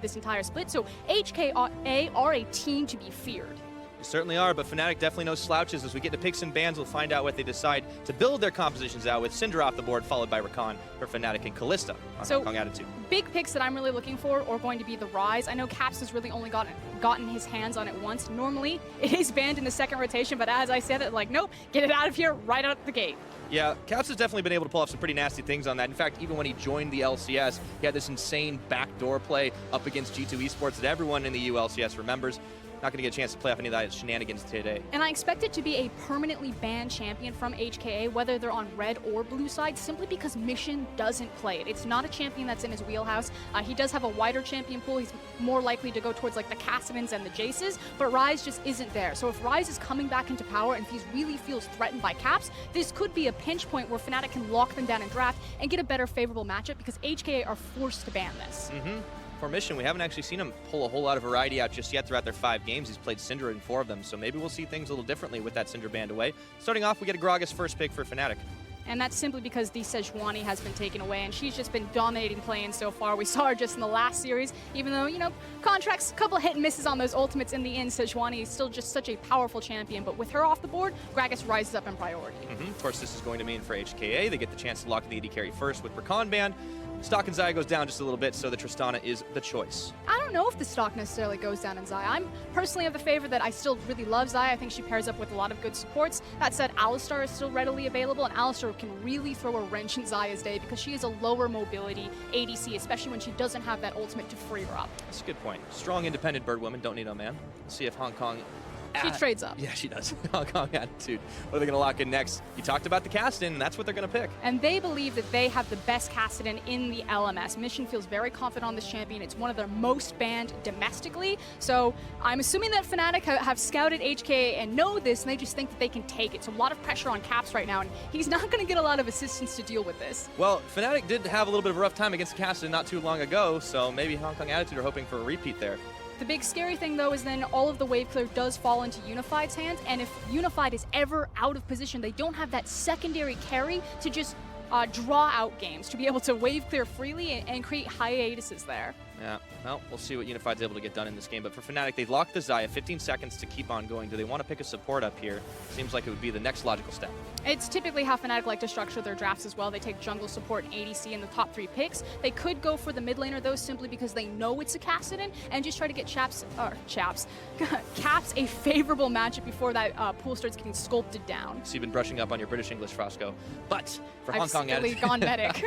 this entire split. So HKA are a team to be feared. They certainly are, but Fnatic definitely no slouches. As we get to picks and bans, we'll find out what they decide to build their compositions out with. Syndra off the board, followed by Rakan for Fnatic and Kalista on Hong Kong Attitude. Big picks that I'm really looking for are going to be the Ryze. I know Caps has really only gotten his hands on it once. Normally, it is banned in the second rotation, but as I said, nope, get it out of here right out the gate. Yeah, Caps has definitely been able to pull off some pretty nasty things on that. In fact, even when he joined the LCS, he had this insane backdoor play up against G2 Esports that everyone in the ULCS remembers. Not going to get a chance to play off any of that shenanigans today. And I expect it to be a permanently banned champion from HKA, whether they're on red or blue side, simply because Mission doesn't play it. It's not a champion that's in his wheelhouse. He does have a wider champion pool. He's more likely to go towards like the Cassidans and the Jaces, but Ryze just isn't there. So if Ryze is coming back into power and if he really feels threatened by Caps, this could be a pinch point where Fnatic can lock them down in draft and get a better favorable matchup because HKA are forced to ban this. For Mission, we haven't actually seen him pull a whole lot of variety out just yet throughout their 5 games. He's played Syndra in 4 of them, so maybe we'll see things a little differently with that Syndra banned away. Starting off, we get a Gragas first pick for Fnatic. And that's simply because the Sejuani has been taken away, and she's just been dominating playing so far. We saw her just in the last series, even though, contracts, a couple of hit and misses on those ultimates in the end. Sejuani is still just such a powerful champion, but with her off the board, Gragas rises up in priority. Of course, this is going to mean for HKA, they get the chance to lock the AD carry first with Rakan banned. Stock in Xayah goes down just a little bit, so the Tristana is the choice. I don't know if the stock necessarily goes down in Xayah. I'm personally of the favor that I still really love Xayah. I think she pairs up with a lot of good supports. That said, Alistar is still readily available, and Alistar can really throw a wrench in Xayah's day because she is a lower mobility ADC, especially when she doesn't have that ultimate to free her up. That's a good point. Strong, independent bird woman, don't need no man. Let's see if Hong Kong... She trades up. Yeah, she does. Hong Kong Attitude. What are they going to lock in next? You talked about the Cassidon, and that's what they're going to pick. And they believe that they have the best Cassidon in the LMS. Mission feels very confident on this champion. It's one of their most banned domestically. So I'm assuming that Fnatic have scouted HKA and know this, and they just think that they can take it. So a lot of pressure on Caps right now, and he's not going to get a lot of assistance to deal with this. Well, Fnatic did have a little bit of a rough time against the Cassidon not too long ago, so maybe Hong Kong Attitude are hoping for a repeat there. The big scary thing, though, is then all of the wave clear does fall into Unified's hands, and if Unified is ever out of position, they don't have that secondary carry to just draw out games, to be able to wave clear freely and create hiatuses there. Yeah, well, we'll see what Unified's able to get done in this game. But for Fnatic, they've locked the Xayah, 15 seconds to keep on going. Do they want to pick a support up here? Seems like it would be the next logical step. It's typically how Fnatic like to structure their drafts as well. They take jungle support and ADC in the top 3 picks. They could go for the mid laner, though, simply because they know it's a Cassidon and just try to get Caps a favorable matchup before that pool starts getting sculpted down. So you've been brushing up on your British English, Frosco. But for Hong Kong Attitude... I've gone medic.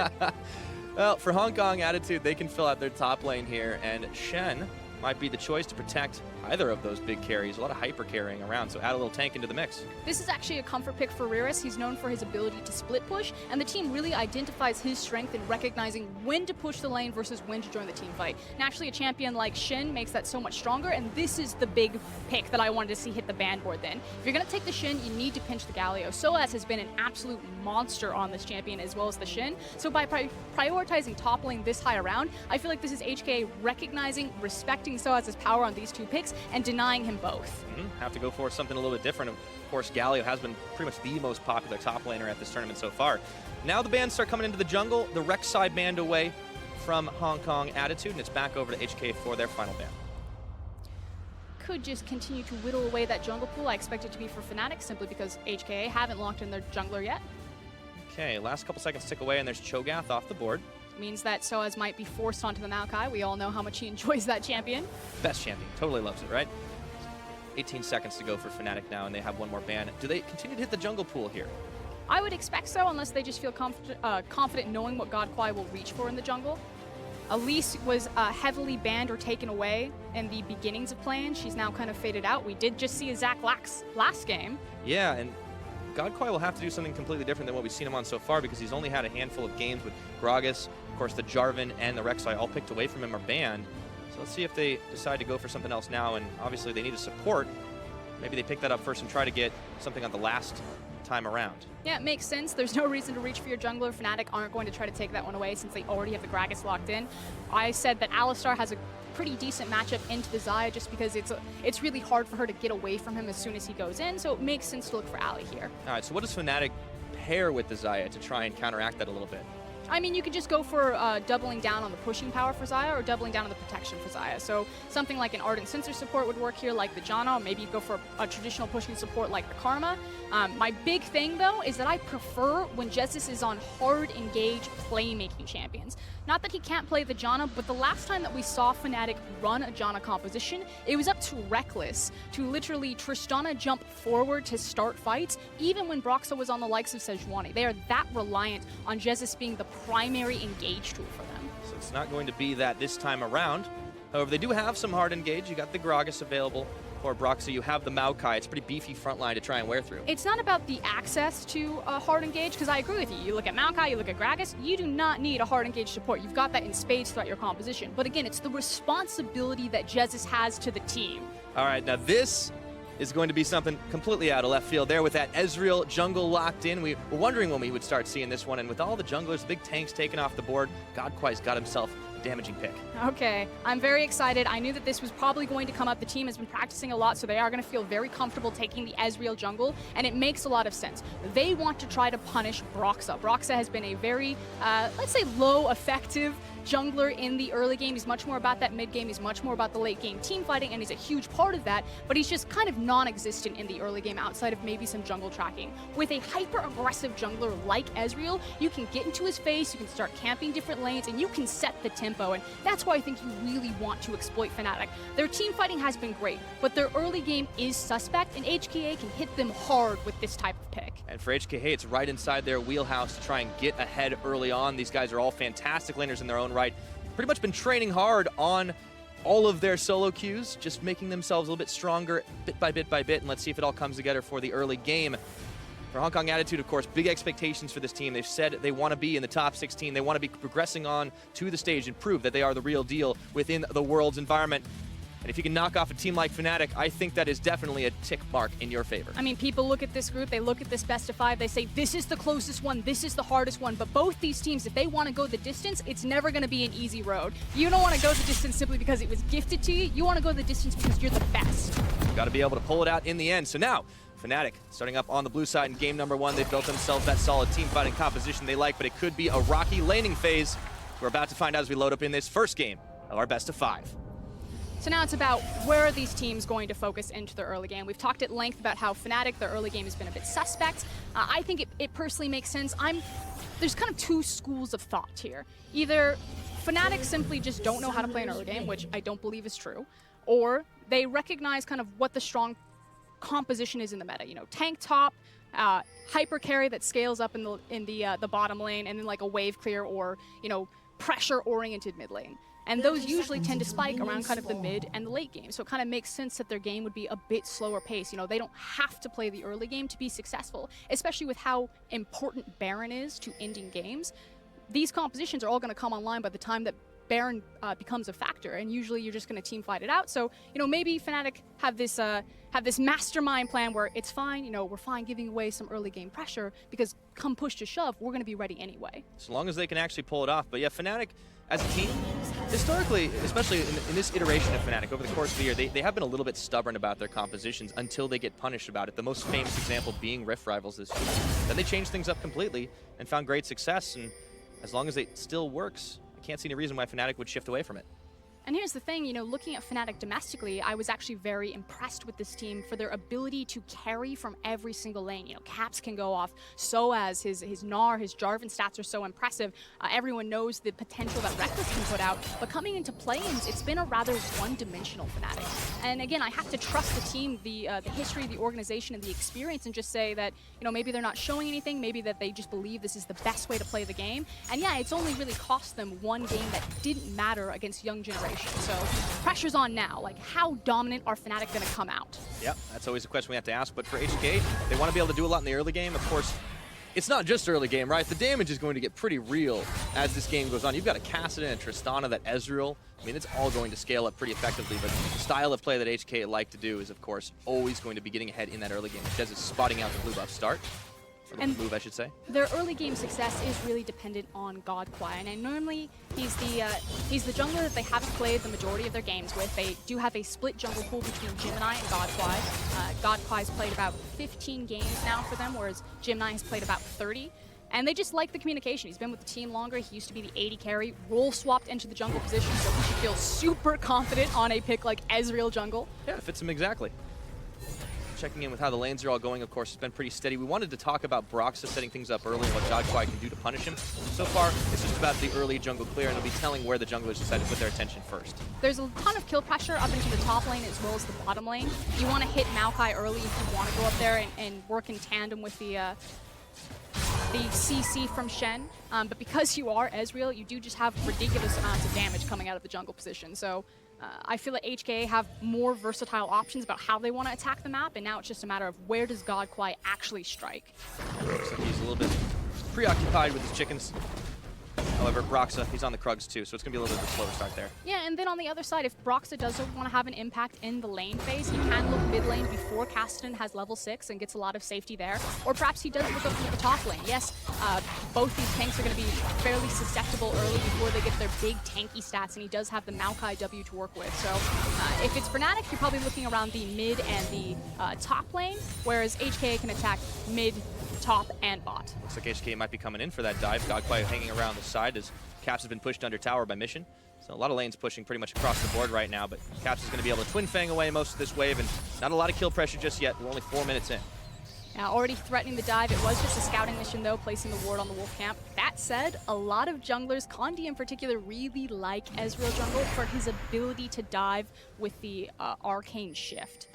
Well, for Hong Kong Attitude, they can fill out their top lane here, and Shen might be the choice to protect either of those big carries. A lot of hyper carrying around, so add a little tank into the mix. This is actually a comfort pick for Riris. He's known for his ability to split push, and the team really identifies his strength in recognizing when to push the lane versus when to join the team fight. Naturally, a champion like Shin makes that so much stronger, and this is the big pick that I wanted to see hit the ban board then. If you're going to take the Shin, you need to pinch the Galio. Soaz has been an absolute monster on this champion as well as the Shin, so by prioritizing top lane this high around, I feel like this is HKA recognizing, respecting Soaz's power on these 2 picks, and denying him both. Have to go for something a little bit different. Of course, Galio has been pretty much the most popular top laner at this tournament so far. Now the bans start coming into the jungle. The Rex side banned away from Hong Kong Attitude, and it's back over to HK for their final ban. Could just continue to whittle away that jungle pool. I expect it to be for Fnatic, simply because HKA haven't locked in their jungler yet. Okay, last couple seconds tick away, and there's Cho'Gath off the board. Means that Soaz might be forced onto the Maokai. We all know how much he enjoys that champion. Best champion. Totally loves it, right? 18 seconds to go for Fnatic now, and they have one more ban. Do they continue to hit the jungle pool here? I would expect so, unless they just feel confident knowing what God Kwai will reach for in the jungle. Elise was heavily banned or taken away in the beginnings of play-in. She's now kind of faded out. We did just see a Zac last game. Yeah, and God Kwai will have to do something completely different than what we've seen him on so far, because he's only had a handful of games with Gragas. Of course, the Jarvan and the Rek'Sai all picked away from him are banned. So let's see if they decide to go for something else now, and obviously they need a support. Maybe they pick that up first and try to get something on the last time around. Yeah, it makes sense. There's no reason to reach for your jungler. Fnatic aren't going to try to take that one away since they already have the Gragas locked in. I said that Alistar has a pretty decent matchup into the Xayah just because it's really hard for her to get away from him as soon as he goes in, so it makes sense to look for Ali here. All right, so what does Fnatic pair with the Xayah to try and counteract that a little bit? I mean, you could just go for doubling down on the pushing power for Xayah or doubling down on the protection for Xayah. So something like an Ardent Sensor support would work here, like the Janna, or maybe you go for a traditional pushing support like the Karma. My big thing, though, is that I prefer when Jesus is on hard engage playmaking champions. Not that he can't play the Janna, but the last time that we saw Fnatic run a Janna composition, it was up to Reckless to literally Tristana jump forward to start fights, even when Broxah was on the likes of Sejuani. They are that reliant on Jesus being the primary engage tool for them. So it's not going to be that this time around. However, they do have some hard engage. You got the Gragas available for Broxah. You have the Maokai. It's a pretty beefy front line to try and wear through. It's not about the access to a hard engage, because I agree with you. You look at Maokai, you look at Gragas, you do not need a hard engage support. You've got that in spades throughout your composition. But again, it's the responsibility that Jesus has to the team. All right, now this is going to be something completely out of left field there with that Ezreal jungle locked in. We were wondering when we would start seeing this one, and with all the junglers, big tanks taken off the board, Godquai's got himself a damaging pick. Okay, I'm very excited. I knew that this was probably going to come up. The team has been practicing a lot, so they are going to feel very comfortable taking the Ezreal jungle, and it makes a lot of sense. They want to try to punish Broxah. Broxah has been a very, let's say, low effective jungler in the early game. He's much more about that mid game. He's much more about the late game team fighting, and he's a huge part of that, but he's just kind of non-existent in the early game outside of maybe some jungle tracking. With a hyper-aggressive jungler like Ezreal, you can get into his face, you can start camping different lanes, and you can set the tempo, and that's why I think you really want to exploit Fnatic. Their team fighting has been great, but their early game is suspect, and HKA can hit them hard with this type of pick. And for HKA, it's right inside their wheelhouse to try and get ahead early on. These guys are all fantastic laners in their own right. Pretty much been training hard on all of their solo queues, just making themselves a little bit stronger bit by bit by bit, and let's see if it all comes together for the early game. For Hong Kong Attitude, of course, big expectations for this team. They've said they want to be in the top 16. They want to be progressing on to the stage and prove that they are the real deal within the world's environment. And if you can knock off a team like Fnatic, I think that is definitely a tick mark in your favor. I mean, people look at this group, they look at this best of 5, they say, this is the closest one, this is the hardest one. But both these teams, if they want to go the distance, it's never going to be an easy road. You don't want to go the distance simply because it was gifted to you. You want to go the distance because you're the best. You've got to be able to pull it out in the end. So now, Fnatic starting up on the blue side in game number 1. They've built themselves that solid team fighting composition they like, but it could be a rocky laning phase. We're about to find out as we load up in this first game of our best of 5. So now it's about where are these teams going to focus into their early game. We've talked at length about how Fnatic, their early game has been a bit suspect. I think it personally makes sense. There's kind of two schools of thought here. Either Fnatic simply just don't know how to play an early game, which I don't believe is true, or they recognize kind of what the strong composition is in the meta. You know, tank top, hyper carry that scales up in the bottom lane, and then like a wave clear or, you know, pressure oriented mid lane. And those usually tend to spike around kind of the mid and the late game. So it kind of makes sense that their game would be a bit slower pace. You know, they don't have to play the early game to be successful, especially with how important Baron is to ending games. These compositions are all going to come online by the time that Baron becomes a factor, and usually you're just going to team fight it out. So, you know, maybe Fnatic have this mastermind plan where it's fine, you know, we're fine giving away some early game pressure because come push to shove, we're going to be ready anyway. As long as they can actually pull it off. But yeah, Fnatic as a team, historically, especially in this iteration of Fnatic over the course of the year, they have been a little bit stubborn about their compositions until they get punished about it. The most famous example being Rift Rivals this year. Then they changed things up completely and found great success, and as long as it still works, I can't see any reason why Fnatic would shift away from it. And here's the thing, you know, looking at Fnatic domestically, I was actually very impressed with this team for their ability to carry from every single lane. You know, Caps can go off, Soaz, his Gnar, his Jarvan stats are so impressive. Everyone knows the potential that Reckless can put out, but coming into play-ins, it's been a rather one-dimensional Fnatic. And again, I have to trust the team, the history, the organization, and the experience, and just say that, you know, maybe they're not showing anything, maybe that they just believe this is the best way to play the game. And yeah, it's only really cost them one game that didn't matter against young generation. So pressure's on now. Like, how dominant are Fnatic going to come out? Yep, that's always a question we have to ask. But for HKA, they want to be able to do a lot in the early game. Of course, it's not just early game, right? The damage is going to get pretty real as this game goes on. You've got a Kassadin and Tristana, that Ezreal. I mean, it's all going to scale up pretty effectively, but the style of play that HKA like to do is, of course, always going to be getting ahead in that early game. Jez is spotting out the blue buff start. And move, I should say. Their early game success is really dependent on Godquai, and normally he's the jungler that they haven't played the majority of their games with. They do have a split jungle pool between Gemini and Godquai. Godquai's played about 15 games now for them, whereas Gemini has played about 30. And they just like the communication. He's been with the team longer. He used to be the AD carry, role swapped into the jungle position, so he should feel super confident on a pick like Ezreal jungle. Yeah, it fits him exactly. Checking in with how the lanes are all going, of course, it's been pretty steady. We wanted to talk about Broxah setting things up early and what GodQuai can do to punish him. So far, it's just about the early jungle clear, and it'll be telling where the junglers decide to put their attention first. There's a ton of kill pressure up into the top lane as well as the bottom lane. You want to hit Maokai early if you want to go up there and work in tandem with the CC from Shen. But because you are Ezreal, you do just have ridiculous amounts of damage coming out of the jungle position. So I feel like HKA have more versatile options about how they want to attack the map, and now it's just a matter of where does GodQuai actually strike. Looks like he's a little bit preoccupied with his chickens. However, Broxah, he's on the Krugs too, so it's going to be a little bit of a slower start there. Yeah, and then on the other side, if Broxah doesn't want to have an impact in the lane phase, he can look mid lane before Cassidy has level 6 and gets a lot of safety there. Or perhaps he does look up into the top lane. Yes, both these tanks are going to be fairly susceptible early before they get their big tanky stats, and he does have the Maokai W to work with. So if it's Fnatic, you're probably looking around the mid and the top lane, whereas HKA can attack mid, top, and bot. Looks like HKA might be coming in for that dive. GodQuai hanging around the side as Caps has been pushed under tower by Mission. So a lot of lanes pushing pretty much across the board right now, but Caps is going to be able to Twin Fang away most of this wave, and not a lot of kill pressure just yet. We're only 4 minutes in. Now, already threatening the dive. It was just a scouting mission, though, placing the ward on the Wolf camp. That said, a lot of junglers, Condi in particular, really like Ezreal jungle for his ability to dive with the arcane shift.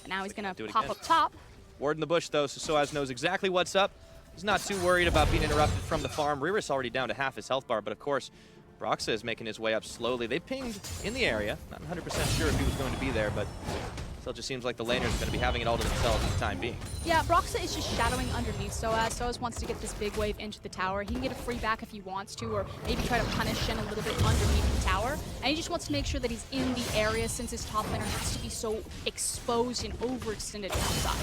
And now he's going to pop up top. Ward in the bush, though, so Soaz knows exactly what's up. He's not too worried about being interrupted from the farm. Riris already down to half his health bar, but of course, Broxah is making his way up slowly. They pinged in the area. Not 100% sure if he was going to be there, but still just seems like the laners are going to be having it all to themselves for the time being. Yeah, Broxah is just shadowing underneath Soaz. Soaz wants to get this big wave into the tower. He can get a free back if he wants to, or maybe try to punish Shen a little bit underneath the tower. And he just wants to make sure that he's in the area since his top laner has to be so exposed and overextended outside.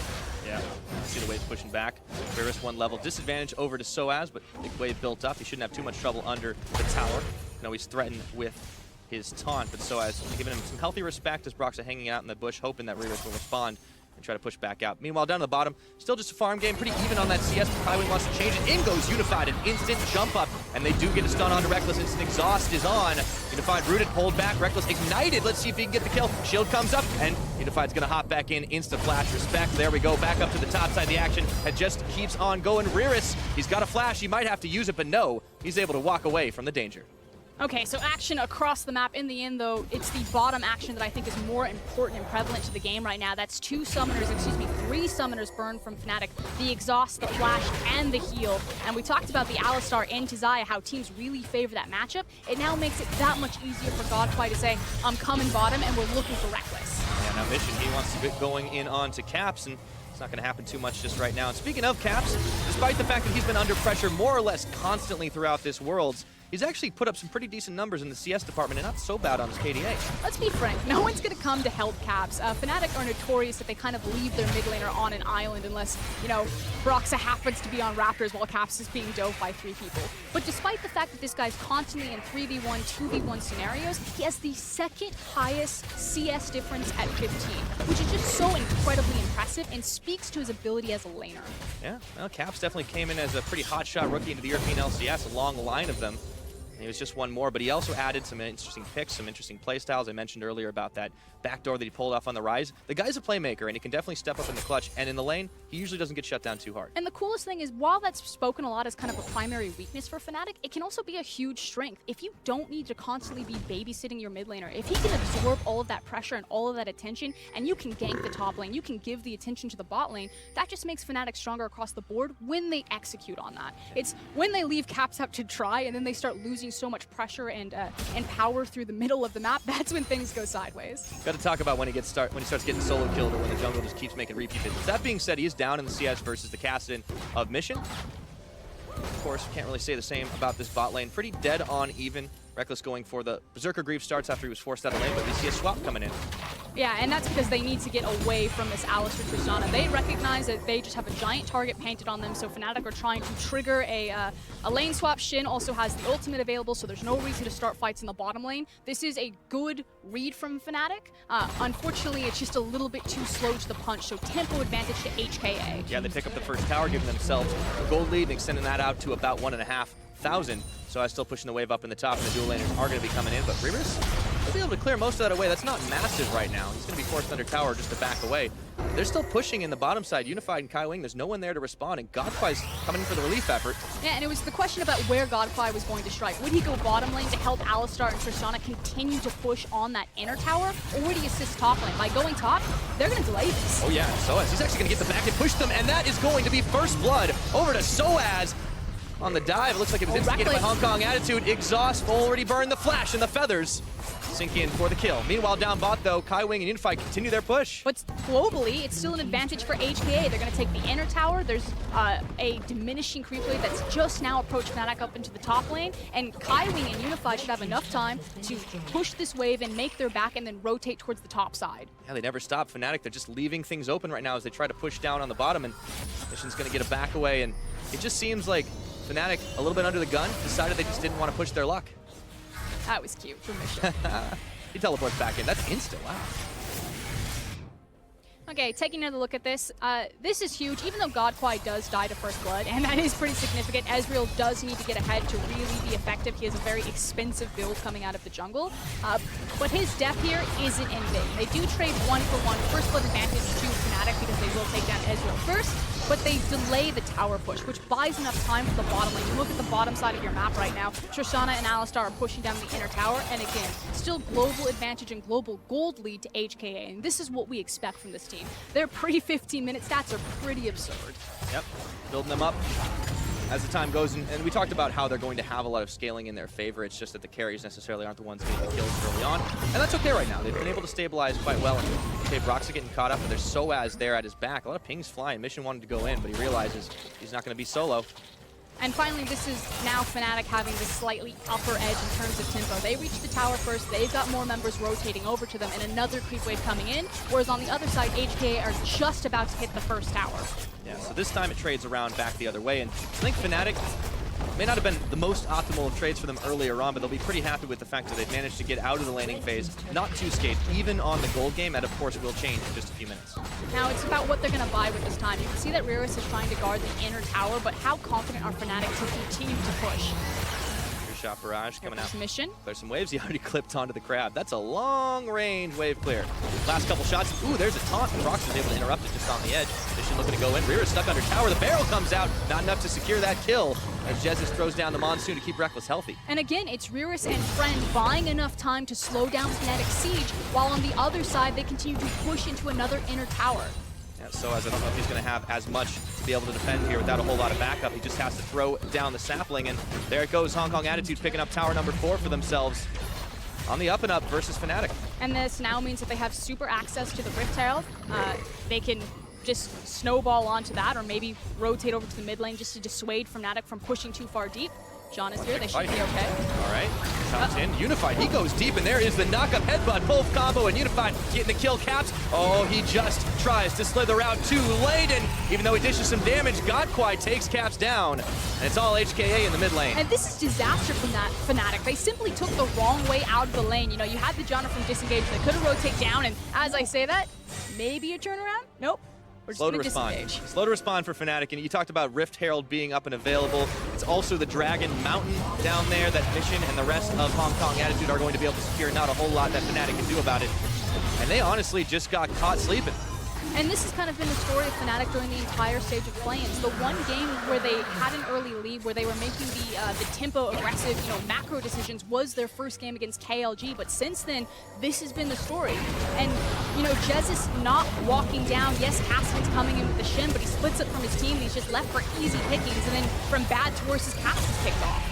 Yeah, see the waves pushing back. Riris 1 level disadvantage over to Soaz, but big wave built up. He shouldn't have too much trouble under the tower. No, he's threatened with his taunt, but Soaz giving him some healthy respect as Broxah hanging out in the bush, hoping that Riris will respond and try to push back out. Meanwhile, down to the bottom, still just a farm game, pretty even on that CS, but Highway wants to change it. In goes Unified, an instant jump up, and they do get a stun onto Reckless. Instant exhaust is on. Unified rooted, pulled back, Reckless ignited. Let's see if he can get the kill. Shield comes up, and Unified's gonna hop back in, insta flash, respect. There we go, back up to the top side of the action. It just keeps on going. Riris, he's got a flash, he might have to use it, but no, he's able to walk away from the danger. Okay, so action across the map. In the end, though, it's the bottom action that I think is more important and prevalent to the game right now. That's 3 summoners burned from Fnatic. The exhaust, the flash, and the heal. And we talked about the Alistar into Xayah, how teams really favor that matchup. It now makes it that much easier for GodQuai to say, I'm coming bottom, and we're looking for Reckless. Yeah, now Mission, he wants to get going in onto Caps, and it's not going to happen too much just right now. And speaking of Caps, despite the fact that he's been under pressure more or less constantly throughout this Worlds, he's actually put up some pretty decent numbers in the CS department and not so bad on his KDA. Let's be frank, no one's going to come to help Caps. Fnatic are notorious that they kind of leave their mid laner on an island unless, you know, Broxah happens to be on Raptors while Caps is being dove by 3 people. But despite the fact that this guy's constantly in 3v1, 2v1 scenarios, he has the 2nd highest CS difference at 15, which is just so incredibly impressive and speaks to his ability as a laner. Yeah, well, Caps definitely came in as a pretty hotshot rookie into the European LCS, a long line of them. He was just one more, but he also added some interesting picks, some interesting playstyles. I mentioned earlier about that backdoor that he pulled off on the Rise. The guy's a playmaker, and he can definitely step up in the clutch, and in the lane, he usually doesn't get shut down too hard. And the coolest thing is, while that's spoken a lot as kind of a primary weakness for Fnatic, it can also be a huge strength. If you don't need to constantly be babysitting your mid laner, if he can absorb all of that pressure and all of that attention, and you can gank the top lane, you can give the attention to the bot lane, that just makes Fnatic stronger across the board when they execute on that. It's when they leave Caps up to try, and then they start losing so much pressure and power through the middle of the map, that's when things go sideways. Got to talk about when he starts getting solo killed or when the jungle just keeps making repeat visits. That being said, he is down in the CS versus the Cassidy of Mission. Of course, can't really say the same about this bot lane. Pretty dead on even. Reckless going for the Berserker Greaves starts after he was forced out of lane, but we see a swap coming in. Yeah, and that's because they need to get away from this Alistar Tristana. They recognize that they just have a giant target painted on them, so Fnatic are trying to trigger a lane swap. Shin also has the ultimate available, so there's no reason to start fights in the bottom lane. This is a good read from Fnatic. Unfortunately, it's just a little bit too slow to the punch, so tempo advantage to HKA. Yeah, they pick up the first tower, giving themselves a gold lead and extending that out to about 1,500. So I'm still pushing the wave up in the top, and the dual laners are going to be coming in, but Reavers will be able to clear most of that away. That's not massive right now. He's going to be forced under tower just to back away. They're still pushing in the bottom side. Unified and Kai Wing, there's no one there to respond, and Godquai's coming in for the relief effort. Yeah, and it was the question about where Godquai was going to strike. Would he go bottom lane to help Alistar and Tristana continue to push on that inner tower, or would he assist top lane? By going top, they're going to delay this. Oh yeah, Soaz, he's actually going to get the back and push them, and that is going to be first blood over to Soaz. On the dive, it looks like it was instigated by Hong Kong Attitude. Exhaust already burned the flash and the feathers. Sink in for the kill. Meanwhile, down bot though, Kai Wing and Unified continue their push. But globally, it's still an advantage for HKA. They're going to take the inner tower. There's a diminishing creep wave that's just now approached Fnatic up into the top lane. And Kai Wing and Unified should have enough time to push this wave and make their back and then rotate towards the top side. Yeah, they never stop. Fnatic, they're just leaving things open right now as they try to push down on the bottom. And Mission's going to get a back away. And it just seems like Fnatic, a little bit under the gun, decided they just didn't want to push their luck. That was cute for Mission. He teleports back in. That's instant. Wow. Okay, taking another look at this. This is huge, even though Godquai does die to first blood, and that is pretty significant. Ezreal does need to get ahead to really be effective. He has a very expensive build coming out of the jungle. But his death here isn't in vain. They do trade 1-for-1 first blood advantage to Fnatic because they will take down Ezreal first, but they delay the tower push, which buys enough time for the bottom lane. You look at the bottom side of your map right now, Tristana and Alistar are pushing down the inner tower, and again, still global advantage and global gold lead to HKA, and this is what we expect from this team. Their pre-15-minute stats are pretty absurd. Yep, building them up as the time goes, and we talked about how they're going to have a lot of scaling in their favor. It's just that the carries necessarily aren't the ones getting the kills early on, and that's okay right now. They've been able to stabilize quite well. Okay, Brox's getting caught up, and there's Soaz there at his back. A lot of pings flying. Mission wanted to go in, but he realizes he's not going to be solo. And finally, this is now Fnatic having this slightly upper edge in terms of tempo. They reach the tower first, they've got more members rotating over to them, and another creep wave coming in, whereas on the other side, HKA are just about to hit the first tower. Yeah, so this time it trades around back the other way, and I think Fnatic may not have been the most optimal of trades for them earlier on, but they'll be pretty happy with the fact that they've managed to get out of the laning phase, not too scathed, even on the gold game, and of course will change in just a few minutes. Now it's about what they're going to buy with this time. You can see that Reavers is trying to guard the inner tower, but how confident are Fnatic to continue to push? Shot barrage coming out. Mission. There's some waves. He already clipped onto the crab. That's a long-range wave clear. Last couple shots. Ooh, there's a taunt. And Brox is able to interrupt it just on the edge. Mission looking to go in. Rear is stuck under tower. The barrel comes out. Not enough to secure that kill as Jesus throws down the Monsoon to keep Reckless healthy. And again, it's Reavers and Friend buying enough time to slow down Fnatic's siege, while on the other side, they continue to push into another inner tower. Yeah, Soaz, I don't know if he's going to have as much to be able to defend here without a whole lot of backup. He just has to throw down the sapling, and there it goes. Hong Kong Attitude picking up tower number 4 for themselves on the up and up versus Fnatic. And this now means that they have super access to the Rift Herald. They can just snowball onto that, or maybe rotate over to the mid lane just to dissuade Fnatic from pushing too far deep. John is here, they should be okay. All right, comes in, Unified, he goes deep, and there is the knock-up headbutt, both combo, and Unified getting the kill caps. Oh, he just tries to slither out too late, and even though he dishes some damage, Godquai takes caps down, and it's all HKA in the mid lane. And this is disaster from that Fnatic. They simply took the wrong way out of the lane. You know, you had the Janna from disengage, they could have rotated down, and as I say that, maybe a turnaround? Nope. Slow to respond. Slow to respond for Fnatic, and you talked about Rift Herald being up and available. It's also the Dragon Mountain down there that Mission and the rest of Hong Kong Attitude are going to be able to secure. Not a whole lot that Fnatic can do about it. And they honestly just got caught sleeping. And this has kind of been the story of Fnatic during the entire stage of play-ins. The one game where they had an early lead, where they were making the tempo aggressive, macro decisions, was their first game against KLG. But since then, this has been the story. And Jesus not walking down. Yes, Cassian's coming in with the Shin, but he splits up from his team. And he's just left for easy pickings, and then from bad to worse, his Cass is picked off.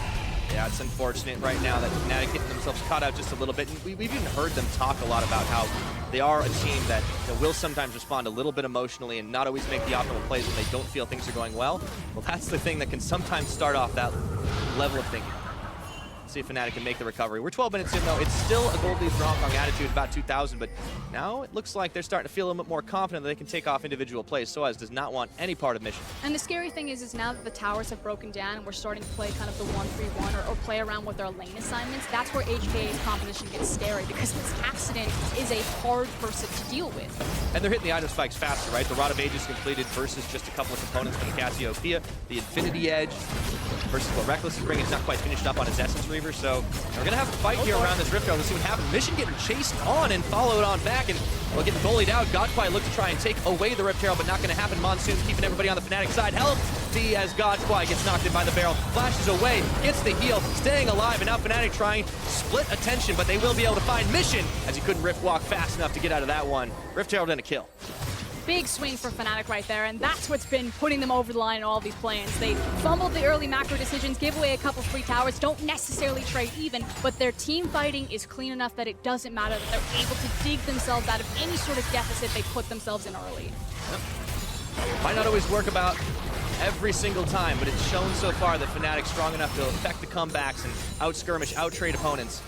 Yeah, it's unfortunate right now that Fnatic getting themselves caught out just a little bit. And we've even heard them talk a lot about how they are a team that will sometimes respond a little bit emotionally and not always make the optimal plays when they don't feel things are going well. Well, that's the thing that can sometimes start off that level of thinking. See if Fnatic can make the recovery. We're 12 minutes in, though. It's still a gold lead for Hong Kong Attitude, about 2,000, but now it looks like they're starting to feel a little bit more confident that they can take off individual plays. Soaz does not want any part of mission. And the scary thing is now that the towers have broken down and we're starting to play kind of the 1-3-1 or play around with our lane assignments, that's where HKA's composition gets scary, because this accident is a hard person to deal with. And they're hitting the item spikes faster, right? The Rod of Ages completed versus just a couple of components from the Cassiopeia. The Infinity Edge versus what Reckless is bringing is not quite finished up on his Essence Reaver, so we're gonna have a fight here around this Rift Herald. Let's see what happens. Mission getting chased on and followed on back, and we'll get bullied out. Godquai look to try and take away the Rift Herald, but not gonna happen. Monsoon's keeping everybody on the Fnatic side. Healthy as Godquai gets knocked in by the barrel, flashes away, gets the heal, staying alive, and now Fnatic trying split attention, but they will be able to find Mission as he couldn't Rift walk fast enough to get out of that one. Rift Herald and a kill. Big swing for Fnatic right there, and that's what's been putting them over the line in all these plans. They fumbled the early macro decisions, give away a couple free towers, don't necessarily trade even, but their team fighting is clean enough that it doesn't matter, that they're able to dig themselves out of any sort of deficit they put themselves in early. Yep. Might not always work about every single time, but it's shown so far that Fnatic's strong enough to affect the comebacks and out-skirmish, out-trade opponents.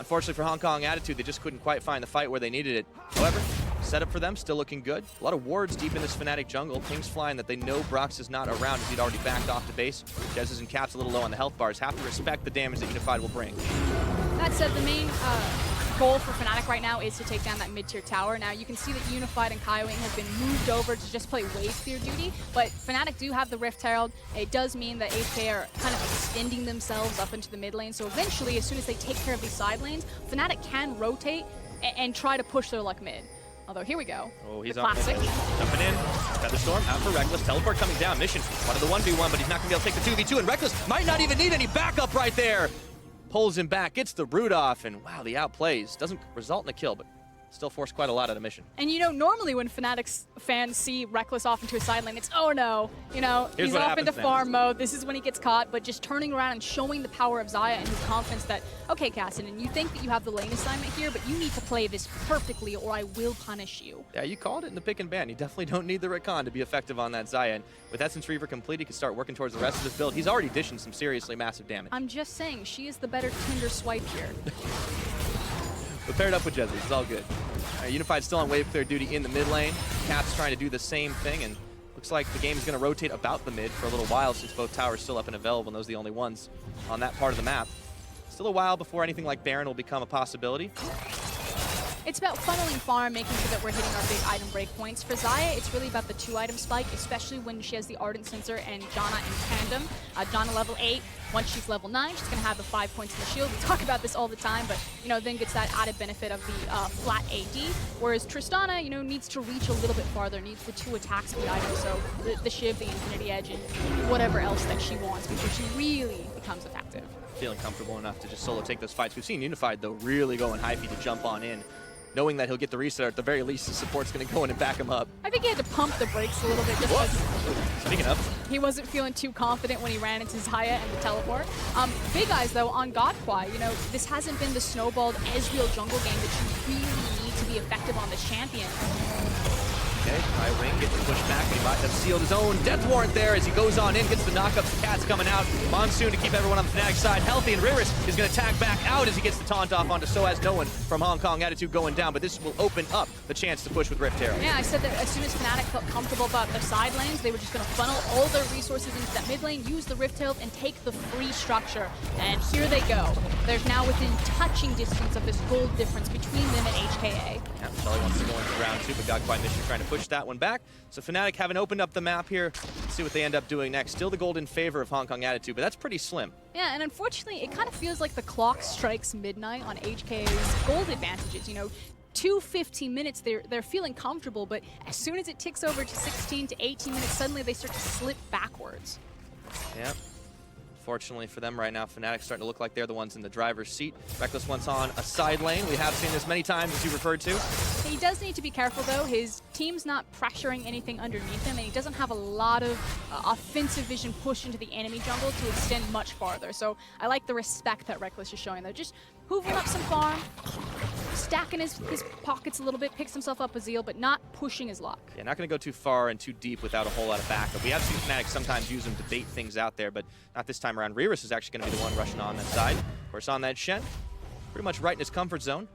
Unfortunately for Hong Kong Attitude, they just couldn't quite find the fight where they needed it. However, setup for them still looking good. A lot of wards deep in this Fnatic jungle. Pings flying that they know Brox is not around as he'd already backed off to base. Jez and Caps a little low on the health bars. Have to respect the damage that Unified will bring. That said, the main goal for Fnatic right now is to take down that mid-tier tower. Now, you can see that Unified and Kaiwing have been moved over to just play wave clear duty, but Fnatic do have the Rift Herald. It does mean that HKA are kind of extending themselves up into the mid lane, so eventually, as soon as they take care of these side lanes, Fnatic can rotate and try to push their luck mid. Although, here we go. Oh, he's the on classic. Jumping in. Featherstorm out for Reckless. Teleport coming down. Mission. One of the 1v1, but he's not going to be able to take the 2v2, and Reckless might not even need any backup right there. Pulls him back, gets the root off, and wow, the outplays. Doesn't result in a kill, but still forced quite a lot out of Mission. And you know, normally when Fnatic's fans see Reckless off into a side lane, it's, oh no, you know, he's off into farm mode, this is when he gets caught, but just turning around and showing the power of Xayah and his confidence that, okay, Cassidy, you think that you have the lane assignment here, but you need to play this perfectly or I will punish you. Yeah, you called it in the pick and ban. You definitely don't need the Rakan to be effective on that Xayah. And with Essence Reaver complete, he can start working towards the rest of his build. He's already dishing some seriously massive damage. I'm just saying, she is the better Tinder swipe here. But paired up with Jezzy, it's all good. Unified still on wave clear duty in the mid lane. Caps trying to do the same thing, and looks like the game is going to rotate about the mid for a little while since both towers still up and available, and those are the only ones on that part of the map. Still a while before anything like Baron will become a possibility. It's about funneling farm, making sure that we're hitting our big item breakpoints. For Xayah, it's really about the 2-item spike, especially when she has the Ardent Sensor and Janna in tandem. Janna level 8, once she's level 9, she's going to have the 5 points in the shield. We talk about this all the time, but, you know, then gets that added benefit of the flat AD. Whereas Tristana, you know, needs to reach a little bit farther, needs the 2 attack speed items, so the Shiv, the Infinity Edge, and whatever else that she wants, before she really becomes effective. Feeling comfortable enough to just solo take those fights. We've seen Unified, though, really going high feed to jump on in, knowing that he'll get the reset, or at the very least the support's going to go in and back him up. I think he had to pump the brakes a little bit just because Speaking of, he wasn't feeling too confident when he ran into Xayah and the teleport. Big Eyes, though, on Godquai, you know, this hasn't been the snowballed Ezreal jungle game that you really need to be effective on this champion. okay, Kaiwing gets pushed back, but he might have sealed his own death warrant there as he goes on in, gets the knockup, the Cats coming out. Monsoon to keep everyone on the Fnatic side healthy, and Riris is going to tag back out as he gets the taunt off onto Soaz. No one from Hong Kong Attitude going down, but this will open up the chance to push with Rift Herald. Yeah, I said that as soon as Fnatic felt comfortable about their side lanes, they were just going to funnel all their resources into that mid lane, use the Rift Herald, and take the free structure. And here they go. They're now within touching distance of this gold difference between them and HKA. Yeah, Shelly wants to go into round 2, but Godquai Mission trying to push that one back. So Fnatic haven't opened up the map here. Let's see what they end up doing next. Still the gold in favor of Hong Kong Attitude, but that's pretty slim. Yeah, and unfortunately, it kind of feels like the clock strikes midnight on HKA's gold advantages. You know, 15 minutes, they're feeling comfortable, but as soon as it ticks over to 16 to 18 minutes, suddenly they start to slip backwards. Yeah. Fortunately for them right now, Fnatic starting to look like they're the ones in the driver's seat. Reckless wants on a side lane. We have seen this many times, as you referred to. He does need to be careful, though. His team's not pressuring anything underneath him, and he doesn't have a lot of offensive vision push into the enemy jungle to extend much farther. So I like the respect that Reckless is showing, though. Just hoovering up some farm, stacking his pockets a little bit, picks himself up a Zeal, but not pushing his luck. Yeah, not going to go too far and too deep without a whole lot of backup. We have seen Fnatic sometimes use them to bait things out there, but not this time around. Reris is actually going to be the one rushing on that side. Of course, on that Shen, pretty much right in his comfort zone.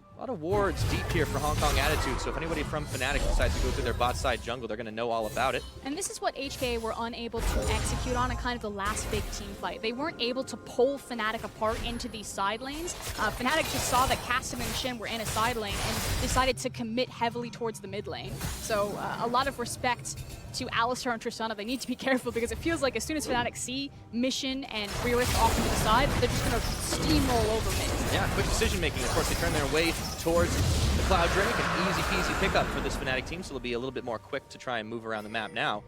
A lot of wards deep here for Hong Kong Attitude, so if anybody from Fnatic decides to go through their bot side jungle, they're going to know all about it. And this is what HKA were unable to execute on in kind of the last big team fight. They weren't able to pull Fnatic apart into these side lanes. Fnatic just saw that Castam and Shen were in a side lane and decided to commit heavily towards the mid lane. So a lot of respect to Alistar and Tristana. They need to be careful because it feels like as soon as Fnatic see Mission and Reris off to the side, they're just going to steamroll over mid. Yeah, quick decision making. Of course, they turn their way towards the Cloud Drake. An easy peasy pickup for this Fnatic team, so they'll be a little bit more quick to try and move around the map now.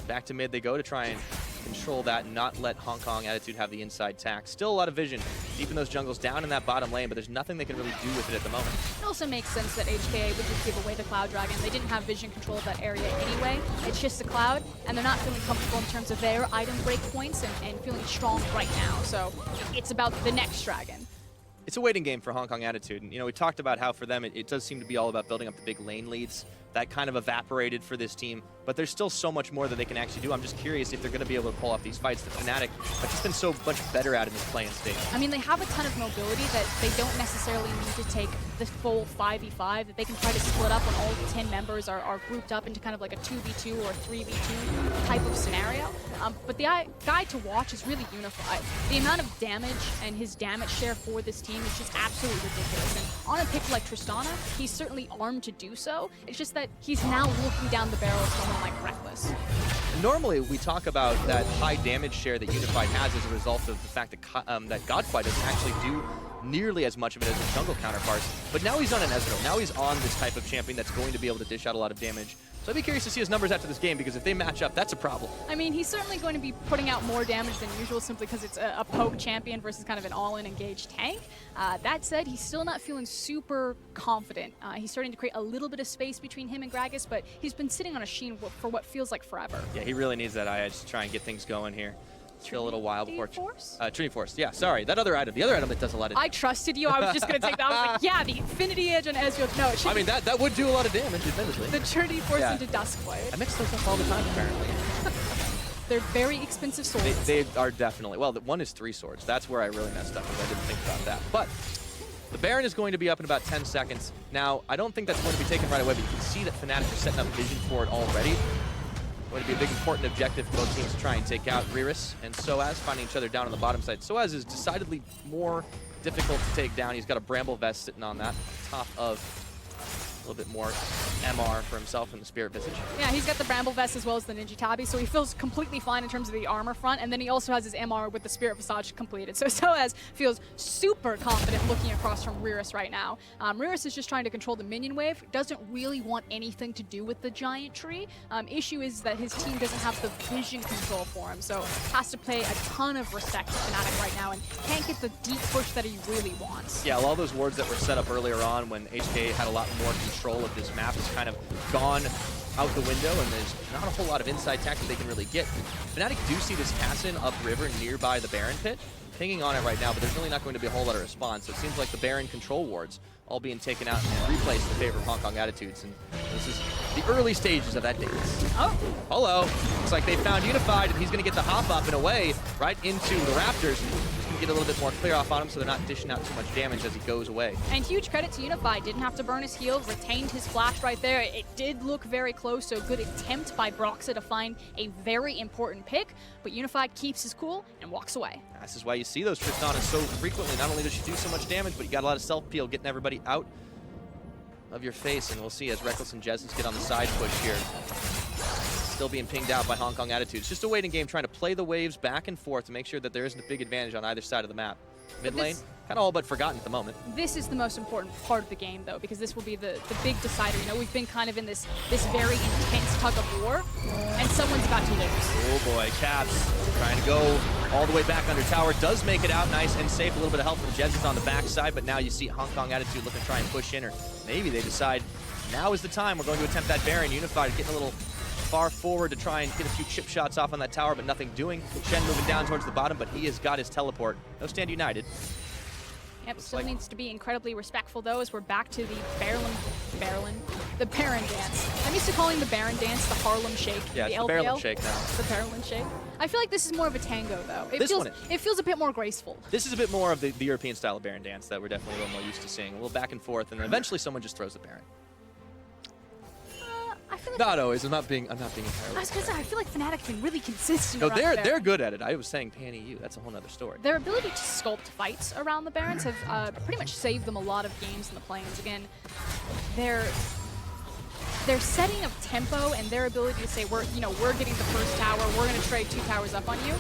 Back to mid they go to try and control that and not let Hong Kong Attitude have the inside tack. Still a lot of vision deep in those jungles down in that bottom lane, but there's nothing they can really do with it at the moment. It also makes sense that HKA would just give away the Cloud Dragon. They didn't have vision control of that area anyway. It's just the Cloud, and they're not feeling comfortable in terms of their item break points and feeling strong right now. So it's about the next dragon. It's a waiting game for Hong Kong Attitude. And, you know, we talked about how for them it does seem to be all about building up the big lane leads. That kind of evaporated for this team, but there's still so much more that they can actually do. I'm just curious if they're going to be able to pull off these fights that Fnatic have just been so much better at in this play-in stage. I mean, they have a ton of mobility that they don't necessarily need to take the full 5v5, that they can try to split up when all 10 members are grouped up into kind of like a 2v2 or 3v2 type of scenario. But the guy to watch is really unified. The amount of damage and his damage share for this team is just absolutely ridiculous. And on a pick like Tristana, he's certainly armed to do so. It's just that he's now looking down the barrel of someone like Reckless. Normally, we talk about that high damage share that Unified has as a result of the fact that that Godquai doesn't actually do nearly as much of it as his jungle counterparts. But now he's on an Ezreal. Now he's on this type of champion that's going to be able to dish out a lot of damage. So I'd be curious to see his numbers after this game, because if they match up, that's a problem. I mean, he's certainly going to be putting out more damage than usual simply because it's a poke champion versus kind of an all-in engaged tank. That said, he's still not feeling super confident. He's starting to create a little bit of space between him and Gragas, but he's been sitting on a Sheen for what feels like forever. Yeah, he really needs that IH to try and get things going here. Still a little while before. Force? Trinity Force, yeah, sorry. That other item, the other item that does a lot of damage. I trusted you. I was just going to take that. I was like, yeah, the Infinity Edge and Ezreal. No, it should I mean, that would do a lot of damage, admittedly. the Trinity Force into Duskblade. I mix those up all the time, apparently. They're very expensive swords. They are definitely. Well, one is 3 swords. That's where I really messed up, because I didn't think about that. But the Baron is going to be up in about 10 seconds. Now, I don't think that's going to be taken right away, but you can see that Fnatic are setting up vision for it already. Going to be a big important objective for both teams to try and take out Reris and Soaz, finding each other down on the bottom side. Soaz is decidedly more difficult to take down. He's got a Bramble Vest sitting on that, top of a little bit more MR for himself in the Spirit Visage. Yeah, he's got the Bramble Vest as well as the Ninja Tabi, so he feels completely fine in terms of the armor front, and then he also has his MR with the Spirit Visage completed. So Soaz feels super confident looking across from Reris right now. Reris is just trying to control the minion wave, doesn't really want anything to do with the giant tree. Issue is that his team doesn't have the vision control for him, so has to pay a ton of respect to Fnatic right now and can't get the deep push that he really wants. Yeah, all those wards that were set up earlier on when HKA had a lot more control of this map has kind of gone out the window, and there's not a whole lot of inside tech that they can really get. Fnatic do see this Cassin upriver nearby the Baron pit, pinging on it right now, but there's really not going to be a whole lot of response. So it seems like the Baron control wards all being taken out and replaced in favor of Hong Kong Attitudes, and this is the early stages of that dance. Oh! Hello! Looks like they found Unified, and he's going to get the hop up and away right into the Raptors. Get a little bit more clear off on him so they're not dishing out too much damage as he goes away. And huge credit to Unified. Didn't have to burn his heal, retained his flash right there. It did look very close, so good attempt by Broxa to find a very important pick, but Unified keeps his cool and walks away. This is why you see those Tristanas so frequently. Not only does she do so much damage, but you got a lot of self-peel getting everybody out of your face, and we'll see as Reckless and Jezens get on the side push here. Still being pinged out by Hong Kong Attitudes. Just a waiting game, trying to play the waves back and forth to make sure that there isn't a big advantage on either side of the map. Mid lane, kind of all but forgotten at the moment. This is the most important part of the game, though, because this will be the big decider. You know, we've been kind of in this very intense tug of war, and someone's about to lose. Oh boy, Caps trying to go all the way back under tower. Does make it out nice and safe. A little bit of help from Jezens on the backside, but now you see Hong Kong Attitude looking to try and push in, or maybe they decide now is the time. We're going to attempt that Baron. Unified getting a little far forward to try and get a few chip shots off on that tower, but nothing doing. Shen moving down towards the bottom, but he has got his teleport. No Stand United. Yep, still needs to be incredibly respectful though, as we're back to the the Baron dance. I'm used to calling the Baron dance the Harlem Shake. Yeah, the it's the Baron Shake now. The Baron Shake. I feel like this is more of a tango though. It feels a bit more graceful. This is a bit more of the European style of Baron dance that we're definitely a little more used to seeing. A little back and forth, and then eventually someone just throws the Baron. I feel like Not always. I'm not being entirely. I was gonna say, I feel like Fnatic's been really consistent. No, around they're good at it. I was saying Pan EU. That's a whole other story. Their ability to sculpt fights around the Barons have pretty much saved them a lot of games in the plains. Again, their setting of tempo and their ability to say we're getting the first tower, we're going to trade 2 towers up on you.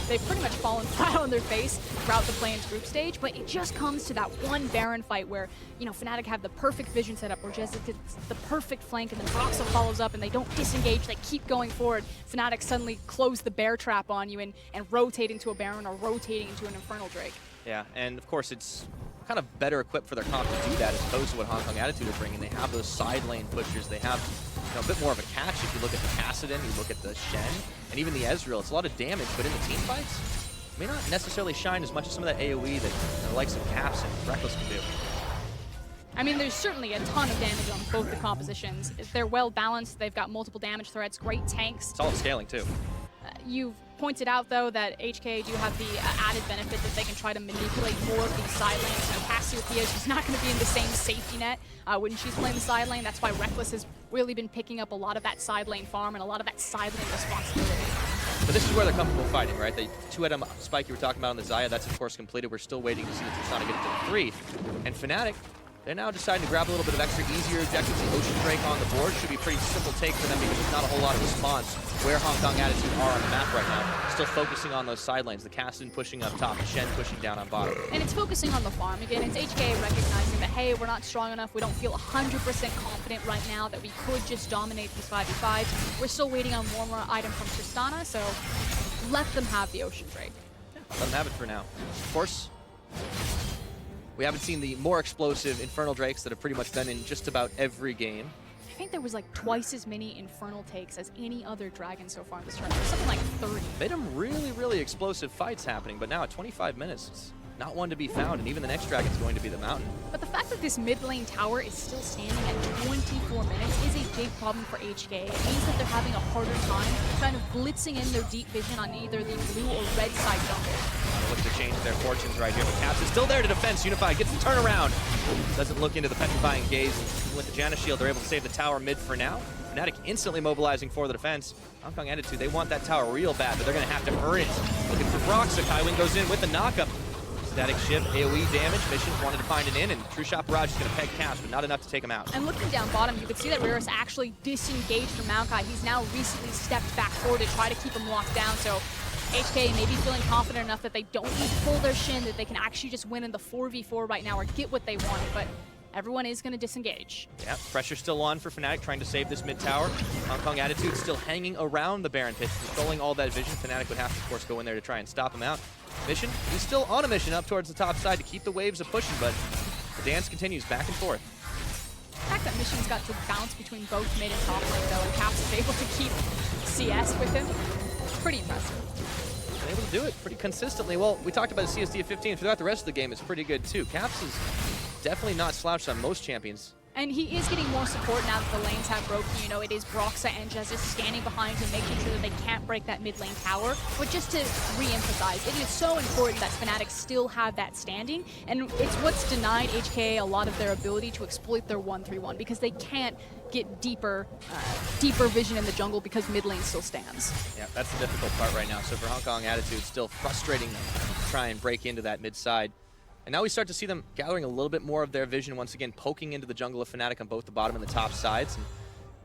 They've pretty much fallen flat on their face throughout the plains group stage, but it just comes to that one Baron fight where Fnatic have the perfect vision set up, where Jezza gets the perfect flank, and then Broxa follows up, and they don't disengage, they keep going forward. Fnatic suddenly close the bear trap on you and rotate into a Baron or rotating into an Infernal Drake. Yeah, and of course it's kind of better equipped for their comp to do that as opposed to what Hong Kong Attitude are bringing. They have those side lane pushers. They have a bit more of a catch if you look at the Kassadin, you look at the Shen, and even the Ezreal. It's a lot of damage, but in the team fights, it may not necessarily shine as much as some of that AoE that the likes of Caps and Reckless can do. I mean, there's certainly a ton of damage on both the compositions. They're well balanced. They've got multiple damage threats, great tanks. It's all scaling too. You've pointed out, though, that HKA do have the added benefit that they can try to manipulate more of these side lanes. Cassiopeia, she's not going to be in the same safety net when she's playing the side lane. That's why Reckless has really been picking up a lot of that side lane farm and a lot of that side lane responsibility. But this is where they're comfortable fighting, right? The 2-item spike you were talking about on the Xayah, that's of course completed. We're still waiting to see the Tristana get it to the 3. And Fnatic, they're now deciding to grab a little bit of extra easier objectives. The Ocean Drake on the board should be a pretty simple take for them because there's not a whole lot of response where Hong Kong Attitude are on the map right now. Still focusing on those side lanes. The Kassadin pushing up top, the Shen pushing down on bottom. And it's focusing on the farm again. It's HKA recognizing that, hey, we're not strong enough. We don't feel 100% confident right now that we could just dominate these 5v5s. We're still waiting on one more item from Tristana, so let them have the Ocean Drake. Let them have it for now. Of course, we haven't seen the more explosive Infernal Drakes that have pretty much been in just about every game. I think there was like twice as many Infernal takes as any other dragon so far in this tournament. Something like 30. Made them really, really explosive fights happening, but now at 25 minutes, it's not one to be found, and even the next dragon's going to be the Mountain. But the fact that this mid lane tower is still standing at 24 minutes is a big problem for HKA. It means that they're having a harder time kind of blitzing in their deep vision on either the blue or red side jungle. Look to change their fortunes right here. But Caps is still there to defense. Unified gets the turnaround. Doesn't look into the petrifying gaze. With the Janus shield, they're able to save the tower mid for now. Fnatic instantly mobilizing for the defense. Hong Kong Attitude, they want that tower real bad, but they're going to have to earn it. Looking for Broxa. Kaiwing goes in with the knockup. Static shift, AoE damage. Mission wanted to find an in, and True Shot Barrage is going to peg Caps, but not enough to take him out. And looking down bottom, you could see that Ryrus actually disengaged from Maokai. He's now recently stepped back forward to try to keep him locked down, so HKA may be feeling confident enough that they don't need to pull their Shin, that they can actually just win in the 4v4 right now or get what they want, but everyone is going to disengage. Yeah, pressure still on for Fnatic, trying to save this mid tower. Hong Kong Attitude still hanging around the Baron pit, controlling all that vision. Fnatic would have to, of course, go in there to try and stop him out. Mission, he's still on a mission up towards the top side to keep the waves of pushing, but the dance continues back and forth. The fact that Mission's got to bounce between both mid and top lane, though, and Caps is able to keep CS with him, pretty impressive. Able to do it pretty consistently. Well, we talked about the CSD of 15. Throughout the rest of the game, it's pretty good too. Caps is definitely not slouched on most champions. And he is getting more support now that the lanes have broken. You know, it is Broxa and Jezza standing behind him, making sure that they can't break that mid lane tower. But just to re-emphasize, it is so important that Fnatic still have that standing, and it's what's denied HKA a lot of their ability to exploit their 1-3-1, because they can't get deeper vision in the jungle because mid lane still stands. Yeah, that's the difficult part right now. So for Hong Kong Attitude, still frustrating to try and break into that mid side. And now we start to see them gathering a little bit more of their vision, once again poking into the jungle of Fnatic on both the bottom and the top sides.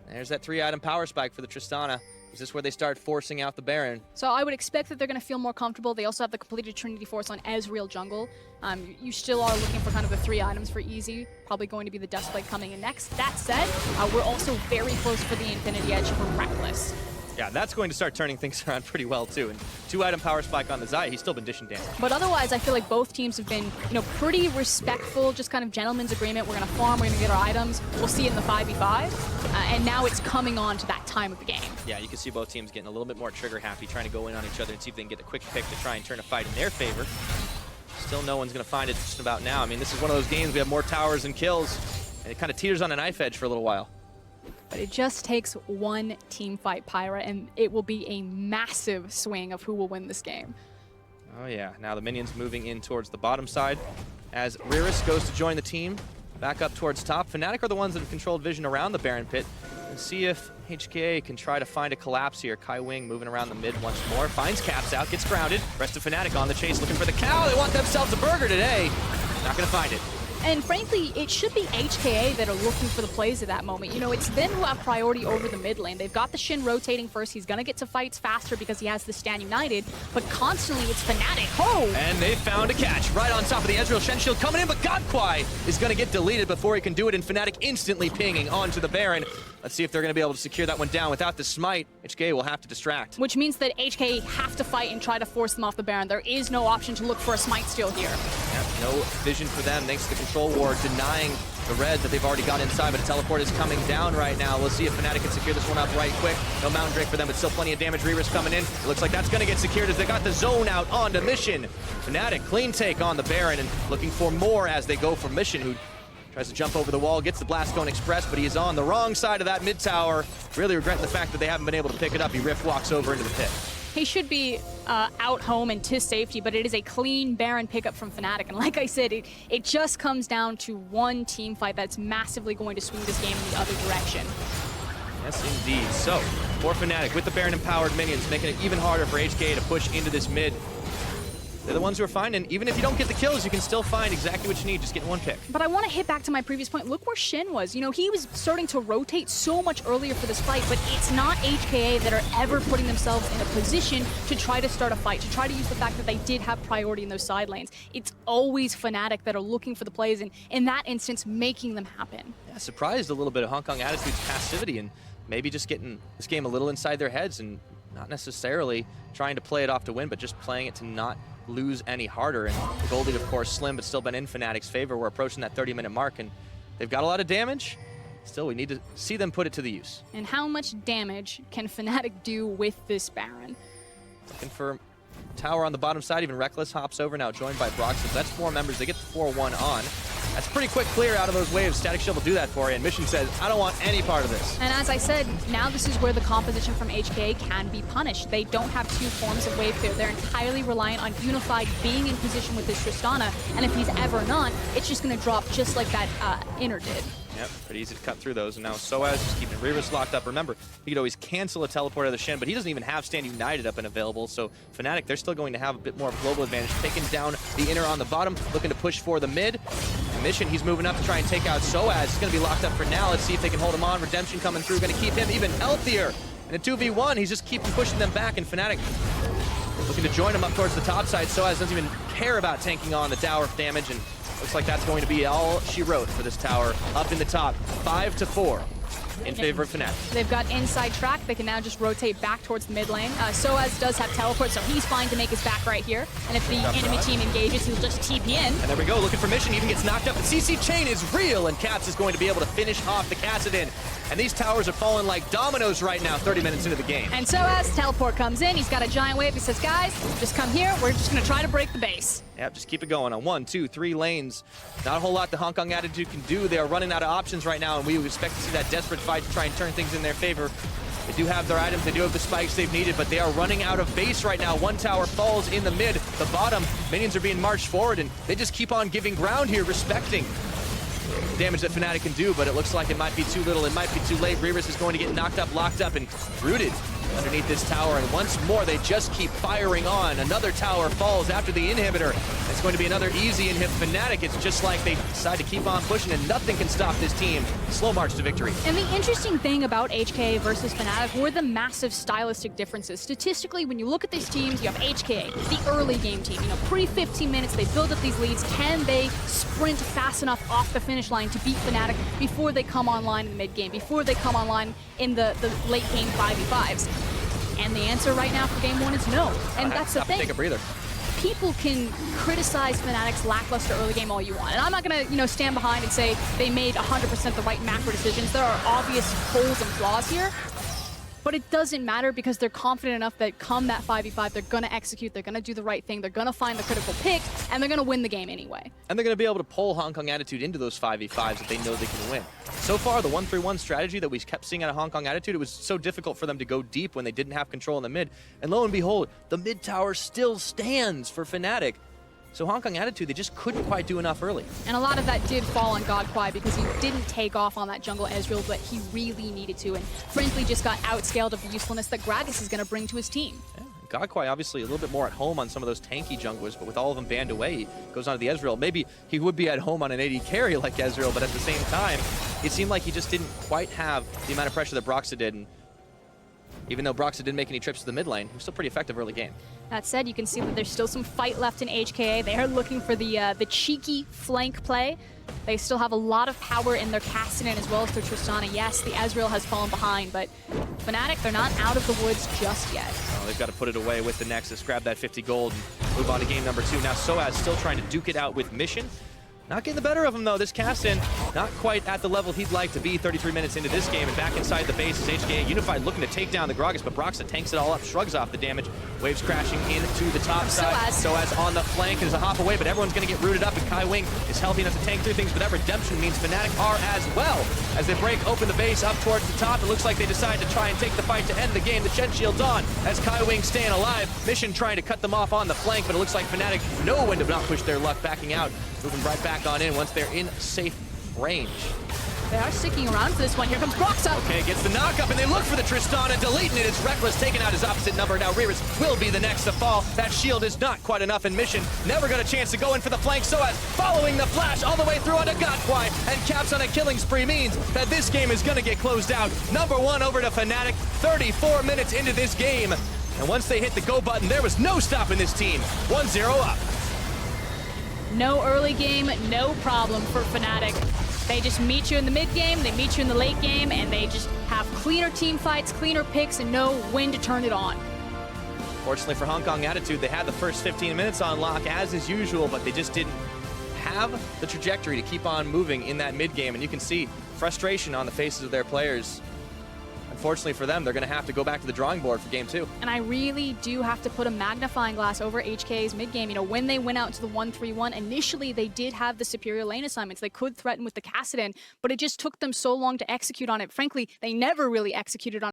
And there's that 3-item power spike for the Tristana. Is this where they start forcing out the Baron? So I would expect that they're going to feel more comfortable. They also have the completed Trinity Force on Ezreal jungle. You still are looking for kind of the 3 items for easy. Probably going to be the Dustblade coming in next. That said, we're also very close for the Infinity Edge for Reckless. Yeah, that's going to start turning things around pretty well too. And 2-item power spike on the Xayah, he's still been dishing damage. But otherwise, I feel like both teams have been, pretty respectful, just kind of gentleman's agreement. We're going to farm, we're going to get our items. We'll see it in the 5v5. And now it's coming on to that time of the game. Yeah, you can see both teams getting a little bit more trigger happy, trying to go in on each other and see if they can get a quick pick to try and turn a fight in their favor. Still no one's going to find it just about now. I mean, this is one of those games we have more towers than kills, and it kind of teeters on a knife edge for a little while. But it just takes one team fight, Pyra, and it will be a massive swing of who will win this game. Oh yeah, now the minions moving in towards the bottom side as Riris goes to join the team. Back up towards top. Fnatic are the ones that have controlled vision around the Baron pit. And see if HKA can try to find a collapse here. Kai Wing moving around the mid once more. Finds Caps out, gets grounded. Rest of Fnatic on the chase looking for the cow. They want themselves a burger today. Not going to find it. And frankly, it should be HKA that are looking for the plays at that moment. You know, it's them who have priority over the mid lane. They've got the Shin rotating first. He's going to get to fights faster because he has the Stand United, but constantly it's Fnatic. Oh! And they found a catch right on top of the Ezreal Shen Shield coming in, but Godquai is going to get deleted before he can do it, and Fnatic instantly pinging onto the Baron. Let's see if they're going to be able to secure that one down. Without the smite, HKA will have to distract. Which means that HKA have to fight and try to force them off the Baron. There is no option to look for a smite steal here. Yep, no vision for them thanks to the control ward denying the red that they've already got inside, but a teleport is coming down right now. We'll see if Fnatic can secure this one up right quick. No Mountain Drake for them, but still plenty of damage. Reaver's coming in. It looks like that's going to get secured as they got the zone out onto Mission. Fnatic, clean take on the Baron and looking for more as they go for Mission, who tries to jump over the wall, gets the Blast Cone Express, but he is on the wrong side of that mid tower. Really regretting the fact that they haven't been able to pick it up. He rift walks over into the pit. He should be out home and to safety, but it is a clean Baron pickup from Fnatic. And like I said, it just comes down to one team fight that's massively going to swing this game in the other direction. Yes, indeed. So, for Fnatic, with the Baron empowered minions, making it even harder for HKA to push into this mid. They're the ones who are finding, even if you don't get the kills, you can still find exactly what you need, just getting one pick. But I want to hit back to my previous point. Look where Shin was. You know, he was starting to rotate so much earlier for this fight, but it's not HKA that are ever putting themselves in a position to try to start a fight, to try to use the fact that they did have priority in those side lanes. It's always Fnatic that are looking for the plays, and in that instance, making them happen. Yeah, surprised a little bit of Hong Kong Attitude's passivity and maybe just getting this game a little inside their heads and not necessarily trying to play it off to win, but just playing it to not lose any harder. And the gold lead, of course, slim, but still been in Fnatic's favor. We're approaching that 30-minute mark, and they've got a lot of damage. Still, we need to see them put it to the use. And how much damage can Fnatic do with this Baron? Looking for tower on the bottom side. Even Reckless hops over now, joined by Brox. So that's 4 members. They get the 4-1 on. That's a pretty quick clear out of those waves. Static Shield will do that for you, and Mission says, I don't want any part of this. And as I said, now this is where the composition from HKA can be punished. They don't have 2 forms of wave clear. They're entirely reliant on Unified being in position with this Tristana, and if he's ever not, it's just going to drop just like that Inner did. Yep, pretty easy to cut through those. And now Soaz just keeping Reaver's locked up. Remember, he could always cancel a teleport of the Shen, but he doesn't even have Stand United up and available. So Fnatic, they're still going to have a bit more of global advantage. Taking down the Inner on the bottom, looking to push for the mid. And Mission, he's moving up to try and take out Soaz. He's going to be locked up for now. Let's see if they can hold him on. Redemption coming through, going to keep him even healthier. In a 2v1, he's just keeping pushing them back, and Fnatic looking to join him up towards the top side. Soaz doesn't even care about tanking on the tower damage, and looks like that's going to be all she wrote for this tower up in the top. 5-4 in favor of Fnatic. They've got inside track. They can now just rotate back towards the mid lane. Soaz does have teleport, so he's fine to make his back right here. And if the enemy team engages, he'll just TP in. And there we go, looking for Mission, even gets knocked up. The CC chain is real, and Caps is going to be able to finish off the Kassadin. And these towers are falling like dominoes right now, 30 minutes into the game. And Soaz, teleport comes in. He's got a giant wave. He says, guys, just come here. We're just going to try to break the base. Yep, just keep it going on 1, 2, 3 lanes. Not a whole lot the Hong Kong Attitude can do. They are running out of options right now, and we expect to see that desperate fight to try and turn things in their favor. They do have their items, they do have the spikes they've needed, but they are running out of base right now. One tower falls in the mid, the bottom. Minions are being marched forward, and they just keep on giving ground here, respecting the damage that Fnatic can do, but it looks like it might be too little, it might be too late. Reavis is going to get knocked up, locked up, and rooted underneath this tower, and once more they just keep firing on. Another tower falls after the inhibitor. It's going to be another easy inhib. Fnatic, it's just like they decide to keep on pushing, and nothing can stop this team. Slow march to victory. And the interesting thing about HKA versus Fnatic were the massive stylistic differences. Statistically, when you look at these teams, you have HKA, the early game team. You know, pre-15 minutes, they build up these leads. Can they sprint fast enough off the finish line to beat Fnatic before they come online in the mid game, before they come online in the late game 5v5s? And the answer right now for game 1 is no. And that's the thing. Take a breather. People can criticize Fnatic's lackluster early game all you want. And I'm not going to, stand behind and say they made 100% the right macro decisions. There are obvious holes and flaws here. But it doesn't matter because they're confident enough that come that 5v5, they're going to execute, they're going to do the right thing, they're going to find the critical pick, and they're going to win the game anyway. And they're going to be able to pull Hong Kong Attitude into those 5v5s that they know they can win. So far, the 1-3-1 strategy that we kept seeing out of Hong Kong Attitude, it was so difficult for them to go deep when they didn't have control in the mid. And lo and behold, the mid tower still stands for Fnatic. So Hong Kong Attitude, they just couldn't quite do enough early. And a lot of that did fall on GodQuai because he didn't take off on that jungle Ezreal, but he really needed to, and frankly just got outscaled of the usefulness that Gragas is going to bring to his team. Yeah. GodQuai obviously a little bit more at home on some of those tanky junglers, but with all of them banned away, he goes on to the Ezreal. Maybe he would be at home on an AD carry like Ezreal, but at the same time, it seemed like he just didn't quite have the amount of pressure that Broxah did. And even though Broxah didn't make any trips to the mid lane, he was still pretty effective early game. That said, you can see that there's still some fight left in HKA. They are looking for the cheeky flank play. They still have a lot of power in their Cassidy as well as their Tristana. Yes, the Ezreal has fallen behind, but Fnatic, they're not out of the woods just yet. Oh, they've got to put it away with the Nexus, grab that 50 gold, and move on to game number 2. Now Soaz still trying to duke it out with Mission. Not getting the better of him, though. This Cassidy, not quite at the level he'd like to be 33 minutes into this game. And back inside the base is HKA Unified looking to take down the Gragas, but Broxah tanks it all up, shrugs off the damage. Waves crashing into the top side. Soaz on the flank, there's a hop away, but everyone's going to get rooted up, and Kai Wing is healthy enough to tank through things, but that redemption means Fnatic are as well. As they break open the base up towards the top, it looks like they decide to try and take the fight to end the game. The Shed Shield's on as Kai Wing staying alive. Mission trying to cut them off on the flank, but it looks like Fnatic know when to not push their luck, backing out. Moving right back on in once they're in safe range. They are sticking around for this one. Here comes Broxah. Okay, gets the knock-up, and they look for the Tristana, deleting it. It's Reckless, taking out his opposite number. Now Reirus will be the next to fall. That shield is not quite enough, and Mission never got a chance to go in for the flank. Soaz following the flash all the way through onto GodQuai, and caps on a killing spree means that this game is going to get closed out. Number 1 over to Fnatic, 34 minutes into this game. And once they hit the go button, there was no stopping this team. 1-0 up. No early game, no problem for Fnatic. They just meet you in the mid game, they meet you in the late game, and they just have cleaner team fights, cleaner picks, and know when to turn it on. Fortunately for Hong Kong Attitude, they had the first 15 minutes on lock as is usual, but they just didn't have the trajectory to keep on moving in that mid game, and you can see frustration on the faces of their players. Unfortunately for them, they're going to have to go back to the drawing board for game 2. And I really do have to put a magnifying glass over HKA's mid game. You know, when they went out to the 1-3-1, initially they did have the superior lane assignments. They could threaten with the Cassidy, but it just took them so long to execute on it. Frankly, they never really executed on